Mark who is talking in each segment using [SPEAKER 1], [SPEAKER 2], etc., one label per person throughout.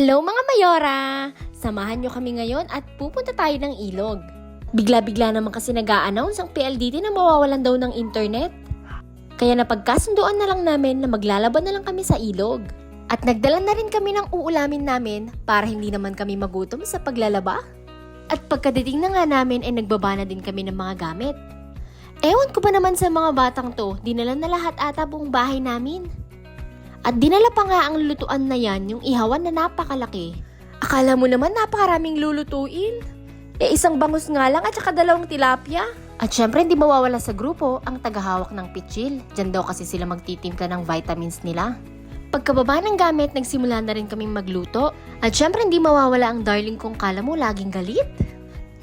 [SPEAKER 1] Hello mga Mayora! Samahan nyo kami ngayon at pupunta tayo ng ilog. Bigla-bigla naman kasi nag-a-announce ang PLDT na mawawalan daw ng internet. Kaya napagkasunduan na lang namin na maglalaban na lang kami sa ilog. At nagdala na rin kami ng uulamin namin para hindi naman kami magutom sa paglalaba. At pagkadating na nga namin ay nagbaba na din kami ng mga gamit. Ewan ko ba naman sa mga batang to, dinala na lahat ata buong bahay namin. At dinala pa nga ang lulutuan na yan, yung ihawan na napakalaki. Akala mo naman napakaraming lulutuin. Isang bangus nga lang at saka 2 tilapia. At syempre hindi mawawala sa grupo ang tagahawak ng pitchil. Diyan daw kasi sila magtitimpla ng vitamins nila. Pagkababa ng gamit, nagsimula na rin kaming magluto. At syempre hindi mawawala ang darling kong kala mo laging galit.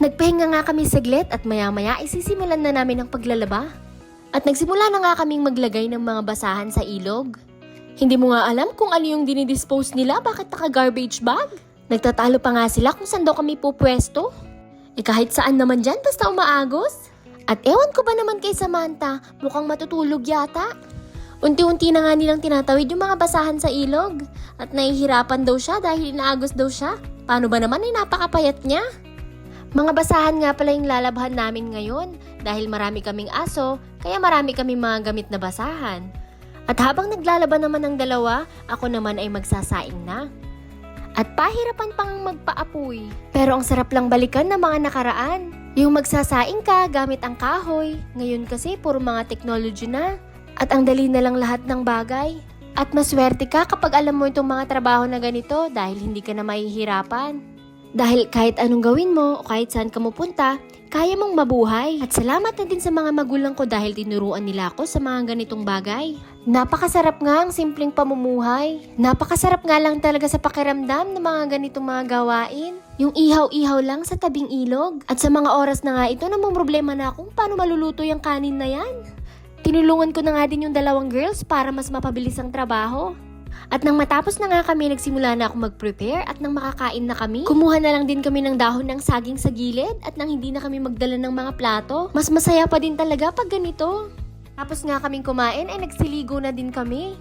[SPEAKER 1] Nagpahinga nga kami saglit at maya-maya isisimulan na namin ang paglalaba. At nagsimula na nga kaming maglagay ng mga basahan sa ilog. Hindi mo nga alam kung ano yung dinidispose nila, bakit naka-garbage bag? Nagtatalo pa nga sila kung saan daw kami pupwesto. Kahit saan naman dyan, basta umaagos. At ewan ko ba naman kay Samantha, mukhang matutulog yata. Unti-unti na nga nilang tinatawid yung mga basahan sa ilog. At nahihirapan daw siya dahil inaagos daw siya. Paano ba naman ay napakapayat niya? Mga basahan nga pala yung lalabhan namin ngayon. Dahil marami kaming aso, kaya marami kaming mga gamit na basahan. At habang naglalaban naman ng dalawa, ako naman ay magsasaing na. At pahirapan pang magpaapoy. Pero ang sarap lang balikan ng mga nakaraan. Yung magsasaing ka gamit ang kahoy. Ngayon kasi puro mga technology na. At ang dali na lang lahat ng bagay. At maswerte ka kapag alam mo itong mga trabaho na ganito dahil hindi ka na mahihirapan. Dahil kahit anong gawin mo o kahit saan ka mapunta, kaya mong mabuhay. At salamat na din sa mga magulang ko dahil tinuruan nila ako sa mga ganitong bagay. Napakasarap nga ang simpleng pamumuhay. Napakasarap nga lang talaga sa pakiramdam ng mga ganitong mga gawain. Yung ihaw-ihaw lang sa tabing ilog. At sa mga oras na nga ito, namumroblema na akong paano maluluto yung kanin na yan. Tinulungan ko na nga din yung 2 girls para mas mapabilis ang trabaho. At nang matapos na nga kami, nagsimula na ako mag-prepare at nang makakain na kami, kumuha na lang din kami ng dahon ng saging sa gilid at nang hindi na kami magdala ng mga plato. Mas masaya pa din talaga pag ganito. Tapos nga kaming kumain ay nagsiligo na din kami.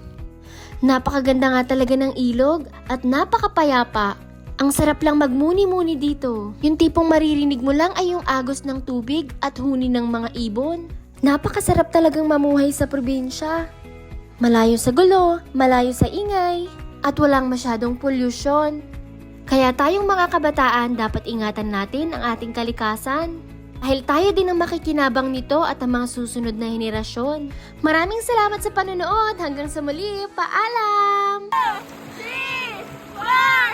[SPEAKER 1] Napakaganda nga talaga ng ilog at napakapayapa. Ang sarap lang magmuni-muni dito. Yung tipong maririnig mo lang ay yung agos ng tubig at huni ng mga ibon. Napakasarap talagang mamuhay sa probinsya. Malayo sa gulo, malayo sa ingay, at walang masyadong pollution. Kaya tayong mga kabataan dapat ingatan natin ang ating kalikasan. Dahil tayo din ang makikinabang nito at ang mga susunod na henerasyon. Maraming salamat sa panonood. Hanggang sa muli. Paalam!
[SPEAKER 2] 2, 3, 1!